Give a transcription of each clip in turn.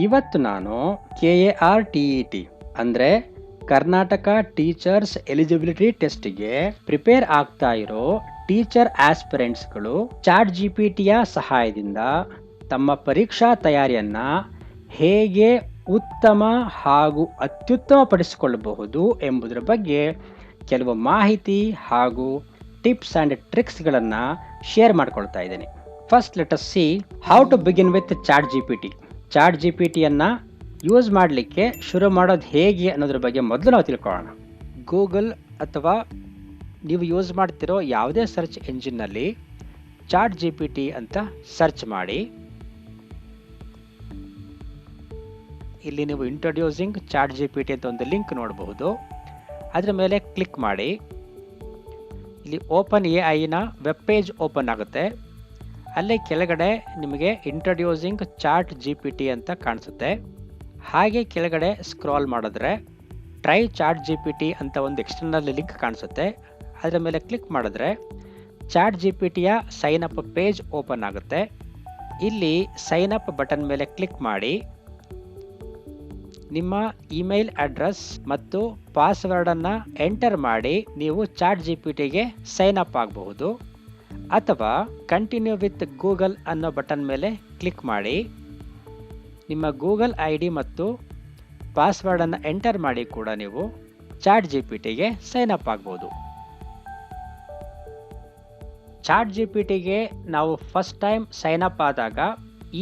ಇವತ್ತು ನಾನು KarTET ಅಂದರೆ ಕರ್ನಾಟಕ ಟೀಚರ್ಸ್ ಎಲಿಜಿಬಿಲಿಟಿ ಟೆಸ್ಟ್ಗೆ ಪ್ರಿಪೇರ್ ಆಗ್ತಾ ಇರೋ ಟೀಚರ್ ಆಸ್ಪಿರೆಂಟ್ಸ್ಗಳು ChatGPTಯ ಸಹಾಯದಿಂದ ತಮ್ಮ ಪರೀಕ್ಷಾ ತಯಾರಿಯನ್ನ ಹೇಗೆ ಉತ್ತಮ ಹಾಗೂ ಅತ್ಯುತ್ತಮಪಡಿಸಿಕೊಳ್ಳಬಹುದು ಎಂಬುದರ ಬಗ್ಗೆ ಕೆಲವು ಮಾಹಿತಿ ಹಾಗೂ ಟಿಪ್ಸ್ ಆ್ಯಂಡ್ ಟ್ರಿಕ್ಸ್ಗಳನ್ನು ಶೇರ್ ಮಾಡ್ಕೊಳ್ತಾ ಇದ್ದೀನಿ. First let us see how to begin with ChatGPTಯನ್ನು ಯೂಸ್ ಮಾಡಲಿಕ್ಕೆ ಶುರು ಮಾಡೋದು ಹೇಗೆ ಅನ್ನೋದ್ರ ಬಗ್ಗೆ ಮೊದಲು ನಾವು ತಿಳ್ಕೊಳ್ಳೋಣ. ಗೂಗಲ್ ಅಥವಾ ನೀವು ಯೂಸ್ ಮಾಡ್ತಿರೋ ಯಾವುದೇ ಸರ್ಚ್ ಎಂಜಿನ್ನಲ್ಲಿ ChatGPT ಅಂತ ಸರ್ಚ್ ಮಾಡಿ. ಇಲ್ಲಿ ನೀವು ಇಂಟ್ರೊಡ್ಯೂಸಿಂಗ್ ChatGPT ಅಂತ ಒಂದು ಲಿಂಕ್ ನೋಡಬಹುದು. ಅದರ ಮೇಲೆ ಕ್ಲಿಕ್ ಮಾಡಿ. ಇಲ್ಲಿ OpenAIನ ವೆಬ್ ಪೇಜ್ ಓಪನ್ ಆಗುತ್ತೆ. ಅಲ್ಲೇ ಕೆಳಗಡೆ ನಿಮಗೆ ಇಂಟ್ರೊಡ್ಯೂಸಿಂಗ್ ChatGPT ಅಂತ ಕಾಣಿಸುತ್ತೆ. ಹಾಗೆ ಕೆಳಗಡೆ ಸ್ಕ್ರಾಲ್ ಮಾಡಿದ್ರೆ ಟ್ರೈ ChatGPT ಅಂತ ಒಂದು ಎಕ್ಸ್ಟರ್ನಲ್ ಲಿಂಕ್ ಕಾಣಿಸುತ್ತೆ. ಅದರ ಮೇಲೆ ಕ್ಲಿಕ್ ಮಾಡಿದ್ರೆ ChatGPTಯ ಸೈನ್ ಅಪ್ ಪೇಜ್ ಓಪನ್ ಆಗುತ್ತೆ. ಇಲ್ಲಿ ಸೈನ್ ಅಪ್ ಬಟನ್ ಮೇಲೆ ಕ್ಲಿಕ್ ಮಾಡಿ ನಿಮ್ಮ ಇಮೇಲ್ ಅಡ್ರೆಸ್ ಮತ್ತು ಪಾಸ್ವರ್ಡನ್ನು ಎಂಟರ್ ಮಾಡಿ ನೀವು ChatGPTಗೆ ಸೈನ್ ಅಪ್ ಆಗಬಹುದು. ಅಥವಾ ಕಂಟಿನ್ಯೂ ವಿತ್ ಗೂಗಲ್ ಅನ್ನೋ ಬಟನ್ ಮೇಲೆ ಕ್ಲಿಕ್ ಮಾಡಿ ನಿಮ್ಮ ಗೂಗಲ್ ID ಮತ್ತು ಪಾಸ್ವರ್ಡನ್ನು ಎಂಟರ್ ಮಾಡಿ ಕೂಡ ನೀವು ChatGPTಗೆ ಸೈನ್ ಅಪ್ ಆಗ್ಬೋದು. ChatGPTಗೆ ನಾವು ಫಸ್ಟ್ ಟೈಮ್ ಸೈನ್ ಅಪ್ ಆದಾಗ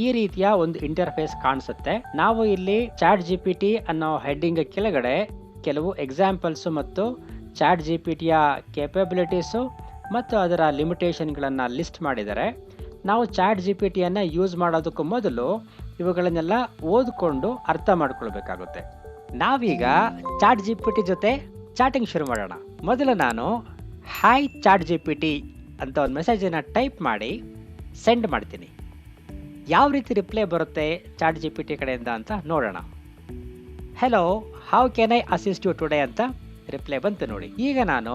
ಈ ರೀತಿಯ ಒಂದು ಇಂಟರ್ಫೇಸ್ ಕಾಣಿಸುತ್ತೆ. ನಾವು ಇಲ್ಲಿ ChatGPT ಅನ್ನೋ ಹೆಡ್ಡಿಂಗ್ ಕೆಳಗಡೆ ಕೆಲವು ಎಕ್ಸಾಂಪಲ್ಸು ಮತ್ತು ChatGPTಯ ಕೇಪಬಿಲಿಟೀಸು ಮತ್ತು ಅದರ ಲಿಮಿಟೇಷನ್ಗಳನ್ನು ಲಿಸ್ಟ್ ಮಾಡಿದ್ದಾರೆ. ನಾವು ChatGPTಯನ್ನು ಯೂಸ್ ಮಾಡೋದಕ್ಕೂ ಮೊದಲು ಇವುಗಳನ್ನೆಲ್ಲ ಓದ್ಕೊಂಡು ಅರ್ಥ ಮಾಡ್ಕೊಳ್ಬೇಕಾಗುತ್ತೆ. ನಾವೀಗ ChatGPT ಜೊತೆ ಚಾಟಿಂಗ್ ಶುರು ಮಾಡೋಣ. ಮೊದಲು ನಾನು ಹಾಯ್ ChatGPT ಅಂತ ಒಂದು ಮೆಸೇಜನ್ನು ಟೈಪ್ ಮಾಡಿ ಸೆಂಡ್ ಮಾಡ್ತೀನಿ. ಯಾವ ರೀತಿ ರಿಪ್ಲೈ ಬರುತ್ತೆ ChatGPT ಕಡೆಯಿಂದ ಅಂತ ನೋಡೋಣ. Hello, how can I assist you today ಅಂತ ರಿಪ್ಲೈ ಬಂತು ನೋಡಿ. ಈಗ ನಾನು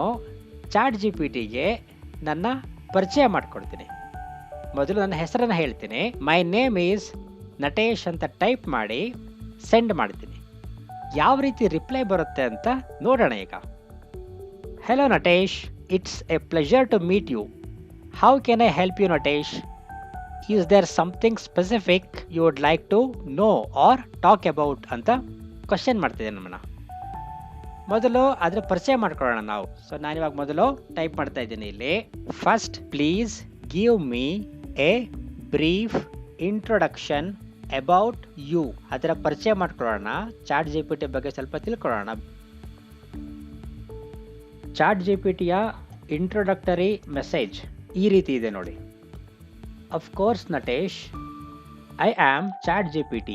ChatGPTಗೆ ನನ್ನ ಪರಿಚಯ ಮಾಡ್ಕೊಡ್ತೀನಿ. ಮೊದಲು ನನ್ನ ಹೆಸರನ್ನು ಹೇಳ್ತೀನಿ. ಮೈ ನೇಮ್ ಈಸ್ ನಟೇಶ್ ಅಂತ ಟೈಪ್ ಮಾಡಿ ಸೆಂಡ್ ಮಾಡ್ತೀನಿ. ಯಾವ ರೀತಿ ರಿಪ್ಲೈ ಬರುತ್ತೆ ಅಂತ ನೋಡೋಣ ಈಗ. Hello Natesh, it's a pleasure to meet you. How can I help you Natesh? Is there something specific you would like to know or talk about ಅಂತ ಕ್ವಶನ್ ಮಾಡ್ತಿದ್ದೇನೆ ನಮ್ಮನ್ನ. ಮೊದಲು ಅದರ ಪರಿಚಯ ಮಾಡ್ಕೊಳ್ಳೋಣ ನಾವು. ಸೊ ನಾನಿವಾಗ ಮೊದಲು ಟೈಪ್ ಮಾಡ್ತಾ ಇದ್ದೀನಿ ಇಲ್ಲಿ. First please give me a brief introduction about you. ಅದರ ಪರಿಚಯ ಮಾಡ್ಕೊಳ್ಳೋಣ. ChatGPT ಬಗ್ಗೆ ಸ್ವಲ್ಪ ತಿಳ್ಕೊಳ್ಳೋಣ. ChatGPTಯ ಇಂಟ್ರೊಡಕ್ಟರಿ ಮೆಸೇಜ್ ಈ ರೀತಿ ಇದೆ ನೋಡಿ. Of course, Natesh, I am ChatGPT,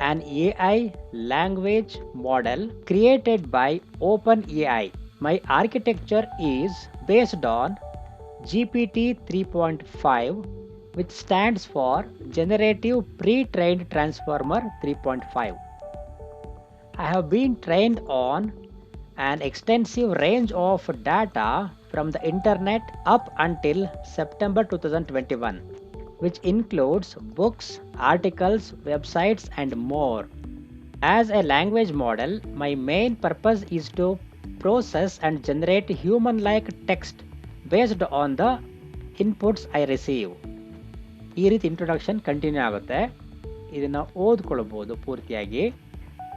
an AI language model created by OpenAI. My architecture is based on GPT 3.5, which stands for Generative Pre-trained Transformer 3.5. I have been trained on an extensive range of data from the internet up until September 2021, which includes books, articles, websites, and more. As a language model, my main purpose is to process and generate human-like text based on the inputs I receive. ಈ ರೀತಿ introduction continue ಆಗುತ್ತೆ. ಇದನ್ನು ಓದ್ಕೊಳ್ಬೋದು ಪೂರ್ತಿಯಾಗಿ.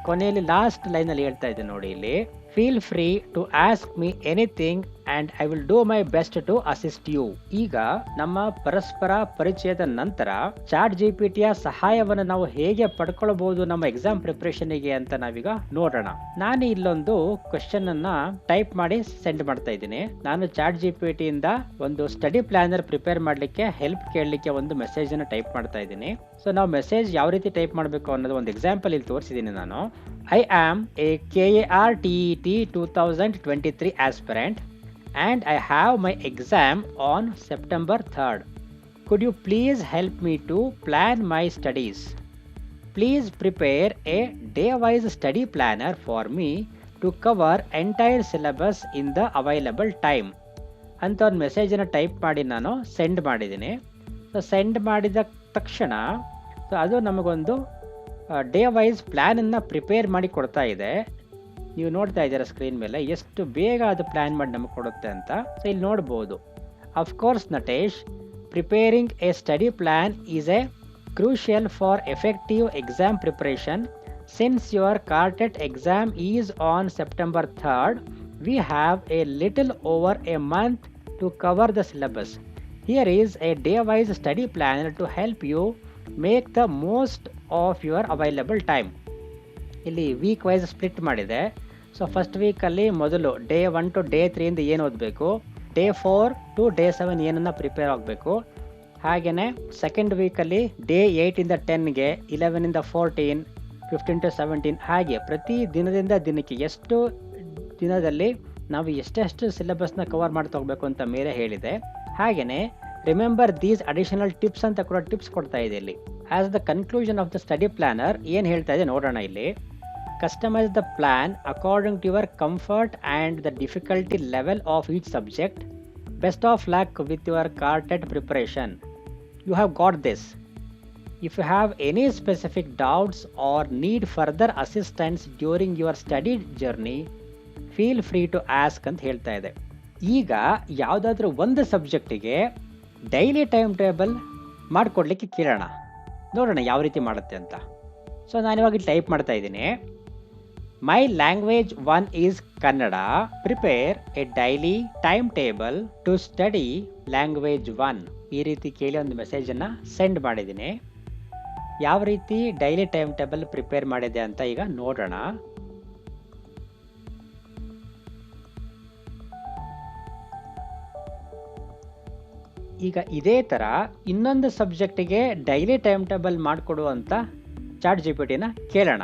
ಕೊನೆಯಲ್ಲಿ last ಲೈನಲ್ಲಿ ಹೇಳ್ತಾ ಇದೆ ನೋಡಿ ಇಲ್ಲಿ. Feel free to ask me anything and I will do my best to assist you. ಈಗ ನಮ್ಮ ಪರಸ್ಪರ ಪರಿಚಯದ ನಂತರ ChatGPTಯ ಸಹಾಯವನ್ನು ನಾವು ಹೇಗೆ ಪಡ್ಕೊಳ್ಬಹುದು ನಮ್ಮ ಎಕ್ಸಾಮ್ ಪ್ರಿಪರೇಷನ್ಗೆ ಅಂತ ನಾವೀಗ ನೋಡೋಣ. ನಾನು ಇಲ್ಲೊಂದು ಕ್ವೆಶ್ಚನ್ ಅನ್ನ ಟೈಪ್ ಮಾಡಿ ಸೆಂಡ್ ಮಾಡ್ತಾ ಇದ್ದೀನಿ. ನಾನು ChatGPTಯಿಂದ ಒಂದು ಸ್ಟಡಿ ಪ್ಲಾನರ್ ಪ್ರಿಪೇರ್ ಮಾಡಲಿಕ್ಕೆ ಹೆಲ್ಪ್ ಕೇಳಲಿಕ್ಕೆ ಒಂದು ಮೆಸೇಜ್ ಅನ್ನು ಟೈಪ್ ಮಾಡ್ತಾ ಇದ್ದೀನಿ. ಸೊ ನಾವು ಮೆಸೇಜ್ ಯಾವ ರೀತಿ ಟೈಪ್ ಮಾಡಬೇಕು ಅನ್ನೋದು ಒಂದು ಎಕ್ಸಾಂಪಲ್ ಇಲ್ಲಿ ತೋರಿಸಿದ್ದೀನಿ ನಾನು. I am a KarTET 2023 aspirant and I have my exam on September 3rd. Could you please help me to plan my studies? Please prepare a day-wise study planner for me to cover entire syllabus in the available time. ಅಂತ ಒಂದು ಮೆಸೇಜನ್ನು type ಮಾಡಿ ನಾನು send ಮಾಡಿದ್ದೀನಿ. So send ಮಾಡಿದ ತಕ್ಷಣ so ಅದು ನಮಗೊಂದು day wise ಪ್ಲ್ಯಾನನ್ನು prepare ಮಾಡಿ ಕೊಡ್ತಾ ಇದೆ. ನೀವು ನೋಡ್ತಾ ಇದ್ದೀರಾ ಸ್ಕ್ರೀನ್ ಮೇಲೆ ಎಷ್ಟು ಬೇಗ ಅದು ಪ್ಲ್ಯಾನ್ ಮಾಡಿ ನಮಗೆ ಕೊಡುತ್ತೆ ಅಂತ. ಸೊ ಇಲ್ಲಿ ನೋಡ್ಬೋದು. Of course Natesh, preparing A study plan is A crucial for effective exam preparation. Since your KarTET exam is on September 3rd, we have a little over a month to cover the syllabus. Here is a day-wise study plan to help you make the most of your available time. ಇಲ್ಲಿ weak wise split ಮಾಡಿದೆ. So first ವೀಕಲ್ಲಿ ಮೊದಲು day 1 to day 3 ಇಂದ ಏನು ಓದಬೇಕು, day 4 to day 7 ಏನನ್ನ prepare ಆಗಬೇಕು. ಹಾಗೆಯೇ ಸೆಕೆಂಡ್ ವೀಕಲ್ಲಿ ಡೇ 8 ಇಂದ 10ಗೆ, 11 ಇಂದ 14, 15 to 17 ಹಾಗೆ ಪ್ರತಿ ದಿನದಿಂದ ದಿನಕ್ಕೆ ಎಷ್ಟು ದಿನದಲ್ಲಿ ನಾವು ಎಷ್ಟೆಷ್ಟು ಸಿಲೆಬಸ್ನ ಕವರ್ ಮಾಡ್ತಾ ಹೋಗಬೇಕು ಅಂತ ಮೇಲೆ ಹೇಳಿದೆ. ಹಾಗೆಯೇ ರಿಮೆಂಬರ್ ದೀಸ್ ಅಡಿಷನಲ್ ಟಿಪ್ಸ್ ಅಂತ ಕೂಡ ಟಿಪ್ಸ್ ಕೊಡ್ತಾ ಇದೆ ಇಲ್ಲಿ. As the conclusion of the study planner ಏನು ಹೇಳ್ತಾ ಇದೆ ನೋಡೋಣ ಇಲ್ಲಿ. Customize the plan according to your comfort and the difficulty level of each subject. Best of luck with your KarTET preparation. You have got this. If you have any specific doubts or need further assistance during your study journey, feel free to ask ಅಂತ ಹೇಳ್ತಾ ಇದೆ. ಈಗ ಯಾವುದಾದ್ರೂ ಒಂದು ಸಬ್ಜೆಕ್ಟಿಗೆ daily time table ಮಾಡಿಕೊಡ್ಲಿಕ್ಕೆ ಕೇಳೋಣ, ನೋಡೋಣ ಯಾವ ರೀತಿ ಮಾಡುತ್ತೆ ಅಂತ. ಸೊ ನಾನಿವಾಗ ಟೈಪ್ ಮಾಡ್ತಾ ಇದ್ದೀನಿ. My language 1 is Kannada. Prepare a daily timetable to study language 1. ಈ ರೀತಿ ಕೇಳಿ ಒಂದು ಮೆಸೇಜನ್ನು ಸೆಂಡ್ ಮಾಡಿದ್ದೀನಿ. ಯಾವ ರೀತಿ ಡೈಲಿ ಟೈಮ್ ಟೇಬಲ್ ಪ್ರಿಪೇರ್ ಮಾಡಿದೆ ಅಂತ ಈಗ ನೋಡೋಣ. ಈಗ ಇದೇ ಥರ ಇನ್ನೊಂದು ಸಬ್ಜೆಕ್ಟಿಗೆ ಡೈಲಿ ಟೈಮ್ ಟೇಬಲ್ ಮಾಡಿಕೊಡು ಅಂತ ChatGPTನ ಕೇಳೋಣ.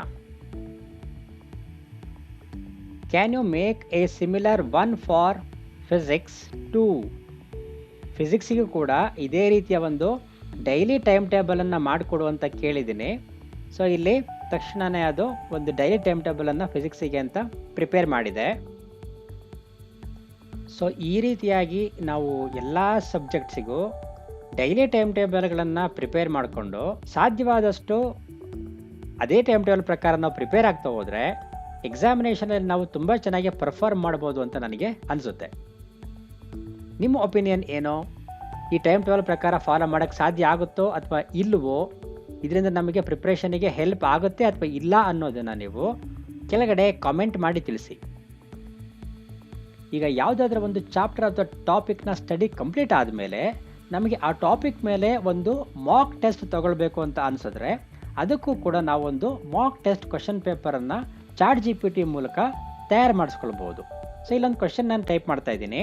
Can you make a similar one for physics too? ಫಿಸಿಕ್ಸಿಗೂ ಕೂಡ ಇದೇ ರೀತಿಯ ಒಂದು ಡೈಲಿ ಟೈಮ್ ಟೇಬಲನ್ನು ಮಾಡಿಕೊಡು ಅಂತ ಕೇಳಿದ್ದೀನಿ. ಸೊ ಇಲ್ಲಿ ತಕ್ಷಣವೇ ಅದು ಒಂದು ಡೈಲಿ ಟೈಮ್ ಟೇಬಲನ್ನು ಫಿಸಿಕ್ಸಿಗೆ ಅಂತ ಪ್ರಿಪೇರ್ ಮಾಡಿದೆ. ಸೊ ಈ ರೀತಿಯಾಗಿ ನಾವು ಎಲ್ಲ ಸಬ್ಜೆಕ್ಟ್ಸಿಗೂ ಡೈಲಿ ಟೈಮ್ ಟೇಬಲ್ಗಳನ್ನು ಪ್ರಿಪೇರ್ ಮಾಡಿಕೊಂಡು ಸಾಧ್ಯವಾದಷ್ಟು ಅದೇ ಟೈಮ್ ಟೇಬಲ್ ಪ್ರಕಾರ ನಾವು ಪ್ರಿಪೇರ್ ಆಗ್ತಾ ಹೋದರೆ ಎಕ್ಸಾಮಿನೇಷನಲ್ಲಿ ನಾವು ತುಂಬ ಚೆನ್ನಾಗಿ ಪರ್ಫಾರ್ಮ್ ಮಾಡ್ಬೋದು ಅಂತ ನನಗೆ ಅನಿಸುತ್ತೆ. ನಿಮ್ಮ ಒಪಿನಿಯನ್ ಏನೋ? ಈ ಟೈಮ್ ಟೇಬಲ್ ಪ್ರಕಾರ ಫಾಲೋ ಮಾಡೋಕ್ಕೆ ಸಾಧ್ಯ ಆಗುತ್ತೋ ಅಥವಾ ಇಲ್ಲವೋ? ಇದರಿಂದ ನಮಗೆ ಪ್ರಿಪ್ರೇಷನಿಗೆ ಹೆಲ್ಪ್ ಆಗುತ್ತೆ ಅಥವಾ ಇಲ್ಲ ಅನ್ನೋದನ್ನು ನೀವು ಕೆಳಗಡೆ ಕಾಮೆಂಟ್ ಮಾಡಿ ತಿಳಿಸಿ. ಈಗ ಯಾವುದಾದ್ರೂ ಒಂದು ಚಾಪ್ಟರ್ ಅಥವಾ ಟಾಪಿಕ್ನ ಸ್ಟಡಿ ಕಂಪ್ಲೀಟ್ ಆದಮೇಲೆ ನಮಗೆ ಆ ಟಾಪಿಕ್ ಮೇಲೆ ಒಂದು ಮಾಕ್ ಟೆಸ್ಟ್ ತಗೊಳ್ಬೇಕು ಅಂತ ಅನಿಸಿದ್ರೆ ಅದಕ್ಕೂ ಕೂಡ ನಾವೊಂದು ಮಾಕ್ ಟೆಸ್ಟ್ ಕ್ವಶನ್ ಪೇಪರನ್ನು ChatGPT ಮೂಲಕ ತಯಾರು ಮಾಡಿಸ್ಕೊಳ್ಬೋದು. ಸೊ ಇಲ್ಲೊಂದು ಕ್ವಶನ್ ನಾನು ಟೈಪ್ ಮಾಡ್ತಾ ಇದ್ದೀನಿ.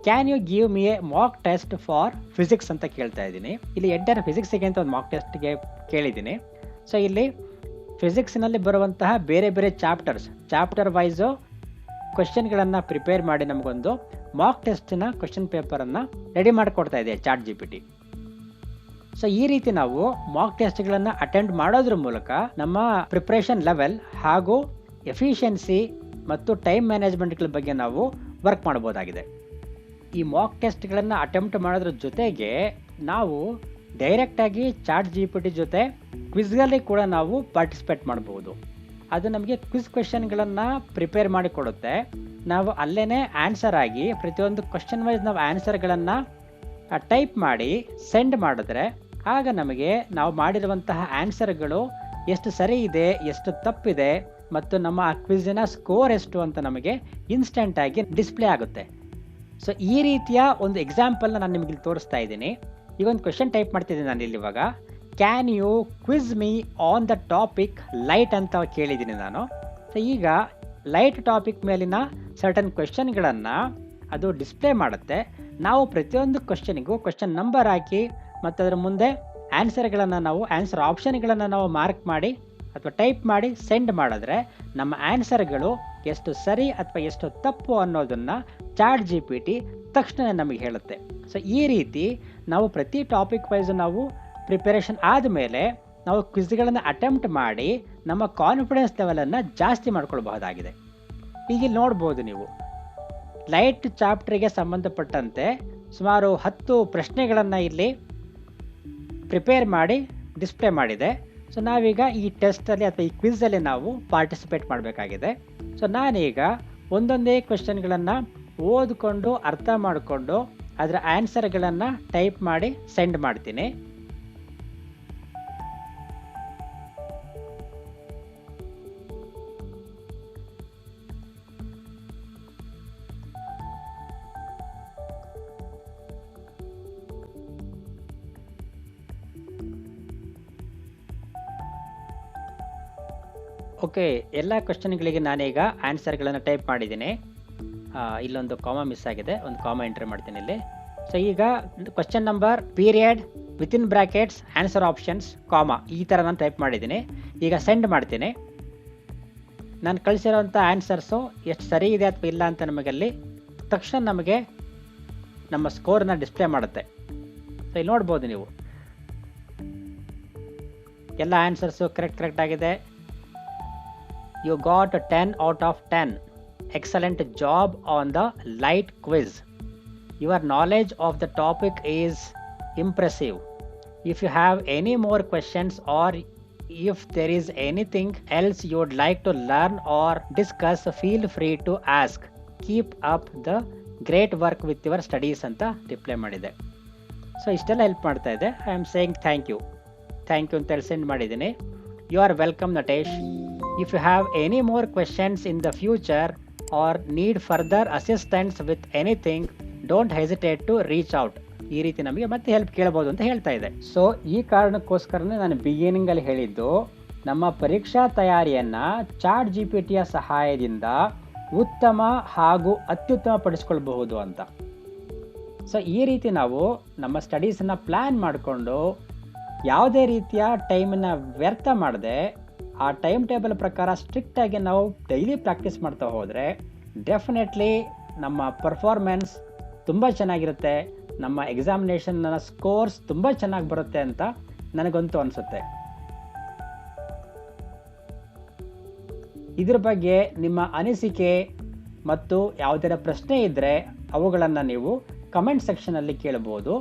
Can you give me a mock test for physics ಅಂತ ಕೇಳ್ತಾ ಇದ್ದೀನಿ. ಇಲ್ಲಿ ಎಂಟರ್ ಫಿಸಿಕ್ಸಿಗೆ ಅಂತ ಒಂದು ಮಾಕ್ ಟೆಸ್ಟ್ಗೆ ಕೇಳಿದ್ದೀನಿ. ಸೊ ಇಲ್ಲಿ ಫಿಸಿಕ್ಸ್ನಲ್ಲಿ ಬರುವಂತಹ ಬೇರೆ ಬೇರೆ ಚಾಪ್ಟರ್ ವೈಸು ಕ್ವಶನ್ಗಳನ್ನು ಪ್ರಿಪೇರ್ ಮಾಡಿ ನಮಗೊಂದು ಮಾಕ್ ಟೆಸ್ಟಿನ ಕ್ವಶನ್ ಪೇಪರನ್ನು ರೆಡಿ ಮಾಡಿಕೊಡ್ತಾ ಇದೆ ChatGPT. ಸೊ ಈ ರೀತಿ ನಾವು ಮಾಕ್ ಟೆಸ್ಟ್ಗಳನ್ನು ಅಟೆಂಡ್ ಮಾಡೋದ್ರ ಮೂಲಕ ನಮ್ಮ ಪ್ರಿಪ್ರೇಷನ್ ಲೆವೆಲ್ ಹಾಗೂ ಎಫಿಷಿಯನ್ಸಿ ಮತ್ತು ಟೈಮ್ ಮ್ಯಾನೇಜ್ಮೆಂಟ್ಗಳ ಬಗ್ಗೆ ನಾವು ವರ್ಕ್ ಮಾಡ್ಬೋದಾಗಿದೆ. ಈ ಮಾಕ್ ಟೆಸ್ಟ್ಗಳನ್ನು ಅಟೆಂಪ್ಟ್ ಮಾಡೋದ್ರ ಜೊತೆಗೆ ನಾವು ಡೈರೆಕ್ಟಾಗಿ ChatGPT ಜೊತೆ ಕ್ವಿಜ್ಗಳಲ್ಲಿ ಕೂಡ ನಾವು ಪಾರ್ಟಿಸಿಪೇಟ್ ಮಾಡ್ಬೋದು. ಅದು ನಮಗೆ ಕ್ವಿಜ್ ಕ್ವೆಶನ್ಗಳನ್ನು ಪ್ರಿಪೇರ್ ಮಾಡಿ ಕೊಡುತ್ತೆ. ನಾವು ಅಲ್ಲೇ ಆನ್ಸರ್ ಆಗಿ ಪ್ರತಿಯೊಂದು ಕ್ವಶನ್ ವೈಸ್ ನಾವು ಆನ್ಸರ್ಗಳನ್ನು ಟೈಪ್ ಮಾಡಿ ಸೆಂಡ್ ಮಾಡಿದ್ರೆ ಆಗ ನಮಗೆ ನಾವು ಮಾಡಿರುವಂತಹ ಆನ್ಸರ್ಗಳು ಎಷ್ಟು ಸರಿ ಇದೆ, ಎಷ್ಟು ತಪ್ಪಿದೆ ಮತ್ತು ನಮ್ಮ ಆ ಕ್ವಿಜ್ನ ಸ್ಕೋರ್ ಎಷ್ಟು ಅಂತ ನಮಗೆ ಇನ್ಸ್ಟೆಂಟಾಗಿ ಡಿಸ್ಪ್ಲೇ ಆಗುತ್ತೆ. ಸೊ ಈ ರೀತಿಯ ಒಂದು ಎಕ್ಸಾಂಪಲ್ನ ನಾನು ನಿಮಗೆ ತೋರಿಸ್ತಾ ಇದ್ದೀನಿ. ಈಗ ಒಂದು ಕ್ವೆಶನ್ ಟೈಪ್ ಮಾಡ್ತಿದ್ದೀನಿ ನಾನು ಇಲ್ಲಿ ಇವಾಗ. Can you quiz me on the topic light ಅಂತ ಕೇಳಿದ್ದೀನಿ ನಾನು. ಸೊ ಈಗ ಲೈಟ್ ಟಾಪಿಕ್ ಮೇಲಿನ ಸರ್ಟನ್ ಕ್ವೆಶನ್ಗಳನ್ನು ಅದು ಡಿಸ್ಪ್ಲೇ ಮಾಡುತ್ತೆ. ನಾವು ಪ್ರತಿಯೊಂದು ಕ್ವಶನಿಗೂ ಕ್ವಶನ್ ನಂಬರ್ ಹಾಕಿ ಮತ್ತು ಅದರ ಮುಂದೆ ಆನ್ಸರ್ ಆಪ್ಷನ್ಗಳನ್ನು ನಾವು ಮಾರ್ಕ್ ಮಾಡಿ ಅಥವಾ ಟೈಪ್ ಮಾಡಿ ಸೆಂಡ್ ಮಾಡಿದ್ರೆ ನಮ್ಮ ಆನ್ಸರ್ಗಳು ಎಷ್ಟು ಸರಿ ಅಥವಾ ಎಷ್ಟು ತಪ್ಪು ಅನ್ನೋದನ್ನು ChatGPT ತಕ್ಷಣ ನಮಗೆ ಹೇಳುತ್ತೆ. ಸೊ ಈ ರೀತಿ ನಾವು ಪ್ರತಿ ಟಾಪಿಕ್ ವೈಸ್ ನಾವು ಪ್ರಿಪರೇಷನ್ ಆದಮೇಲೆ ನಾವು ಕ್ವಿಜ್ಗಳನ್ನು ಅಟೆಂಪ್ಟ್ ಮಾಡಿ ನಮ್ಮ ಕಾನ್ಫಿಡೆನ್ಸ್ ಲೆವೆಲನ್ನು ಜಾಸ್ತಿ ಮಾಡ್ಕೊಳ್ಬಹುದಾಗಿದೆ. ಈಗ ಇಲ್ಲಿ ನೋಡ್ಬೋದು ನೀವು ಲೈಟ್ ಚಾಪ್ಟರ್ಗೆ ಸಂಬಂಧಪಟ್ಟಂತೆ ಸುಮಾರು 10 ಪ್ರಶ್ನೆಗಳನ್ನು ಇಲ್ಲಿ ಪ್ರಿಪೇರ್ ಮಾಡಿ ಡಿಸ್ಪ್ಲೇ ಮಾಡಿದೆ. ಸೊ ನಾವೀಗ ಈ ಟೆಸ್ಟಲ್ಲಿ ಅಥವಾ ಈ ಕ್ವಿಝಲ್ಲಿ ನಾವು ಪಾರ್ಟಿಸಿಪೇಟ್ ಮಾಡಬೇಕಾಗಿದೆ. ಸೊ ನಾನೀಗ ಒಂದೊಂದೇ ಕ್ವೆಶನ್ಗಳನ್ನು ಓದ್ಕೊಂಡು ಅರ್ಥ ಮಾಡಿಕೊಂಡು ಅದರ ಆನ್ಸರ್ಗಳನ್ನು ಟೈಪ್ ಮಾಡಿ ಸೆಂಡ್ ಮಾಡ್ತೀನಿ. ಓಕೆ, ಎಲ್ಲ ಕ್ವೆಶನ್ಗಳಿಗೆ ನಾನೀಗ ಆನ್ಸರ್ಗಳನ್ನು ಟೈಪ್ ಮಾಡಿದ್ದೀನಿ. ಇಲ್ಲೊಂದು ಕಾಮ ಮಿಸ್ ಆಗಿದೆ, ಒಂದು ಕಾಮ ಎಂಟ್ರಿ ಮಾಡ್ತೀನಿ ಇಲ್ಲಿ. ಸೊ ಈಗ question number period within brackets answer options ಕಾಮ ಈ ಥರ ನಾನು ಟೈಪ್ ಮಾಡಿದ್ದೀನಿ. ಈಗ ಸೆಂಡ್ ಮಾಡ್ತೀನಿ. ನಾನು ಕಳಿಸಿರೋಂಥ ಆನ್ಸರ್ಸು ಎಷ್ಟು ಸರಿ ಇದೆ ಅಥವಾ ಇಲ್ಲ ಅಂತ ನಮಗಲ್ಲಿ ತಕ್ಷಣ ನಮಗೆ ನಮ್ಮ ಸ್ಕೋರ್ನ ಡಿಸ್ಪ್ಲೇ ಮಾಡುತ್ತೆ. ಸೊ ಇಲ್ಲಿ ನೋಡ್ಬೋದು ನೀವು, ಎಲ್ಲ ಆನ್ಸರ್ಸು ಕರೆಕ್ಟ್ ಆಗಿದೆ. You got a 10 out of 10. Excellent job on the light quiz. Your knowledge of the topic is impressive. If you have any more questions or if there is anything else you would like to learn or discuss, feel free to ask. Keep up the great work with your studies ಅಂತ reply ಮಾಡಿದೆ. So ಇಷ್ಟೆಲ್ಲ help ಮಾಡ್ತಾ ಇದೆ. I am saying thank you ಅಂತ ಹೇಳಿ send ಮಾಡಿದ್ದೀನಿ. You are welcome Natesh. If you have any more questions in the future or need further assistance with anything, don't hesitate to reach out. ಈ ರೀತಿ ನಮಗೆ ಮತ್ತೆ ಹೆಲ್ಪ್ ಕೇಳಬಹುದು ಅಂತ ಹೇಳ್ತಾ ಇದೆ. ಸೊ ಈ ಕಾರಣಕ್ಕೋಸ್ಕರನೇ ನಾನು ಬಿಗಿನಿಂಗಲ್ಲಿ ಹೇಳಿದ್ದು, ನಮ್ಮ ಪರೀಕ್ಷಾ ತಯಾರಿಯನ್ನು ಚಾಟ್ GPT ಯ ಸಹಾಯದಿಂದ ಉತ್ತಮ ಹಾಗೂ ಅತ್ಯುತ್ತಮ ಪಡಿಸ್ಕೊಳ್ಬಹುದು ಅಂತ. ಸೊ ಈ ರೀತಿ ನಾವು ನಮ್ಮ ಸ್ಟಡೀಸನ್ನು ಪ್ಲ್ಯಾನ್ ಮಾಡಿಕೊಂಡು ಯಾವುದೇ ರೀತಿಯ ಟೈಮನ್ನು ವ್ಯರ್ಥ ಮಾಡದೆ ಆ ಟೈಮ್ ಟೇಬಲ್ ಪ್ರಕಾರ ಸ್ಟ್ರಿಕ್ಟಾಗಿ ನಾವು ಡೈಲಿ ಪ್ರಾಕ್ಟೀಸ್ ಮಾಡ್ತಾ ಹೋದರೆ ಡೆಫಿನೆಟ್ಲಿ ನಮ್ಮ ಪರ್ಫಾರ್ಮೆನ್ಸ್ ತುಂಬ ಚೆನ್ನಾಗಿರುತ್ತೆ, ನಮ್ಮ ಎಕ್ಸಾಮಿನೇಷನ್ನ ಸ್ಕೋರ್ಸ್ ತುಂಬ ಚೆನ್ನಾಗಿ ಬರುತ್ತೆ ಅಂತ ನನಗಂತೂ ಅನಿಸುತ್ತೆ. ಇದ್ರ ಬಗ್ಗೆ ನಿಮ್ಮ ಅನಿಸಿಕೆ ಮತ್ತು ಯಾವುದರ ಪ್ರಶ್ನೆ ಇದ್ದರೆ ಅವುಗಳನ್ನು ನೀವು ಕಮೆಂಟ್ ಸೆಕ್ಷನಲ್ಲಿ ಕೇಳಬಹುದು.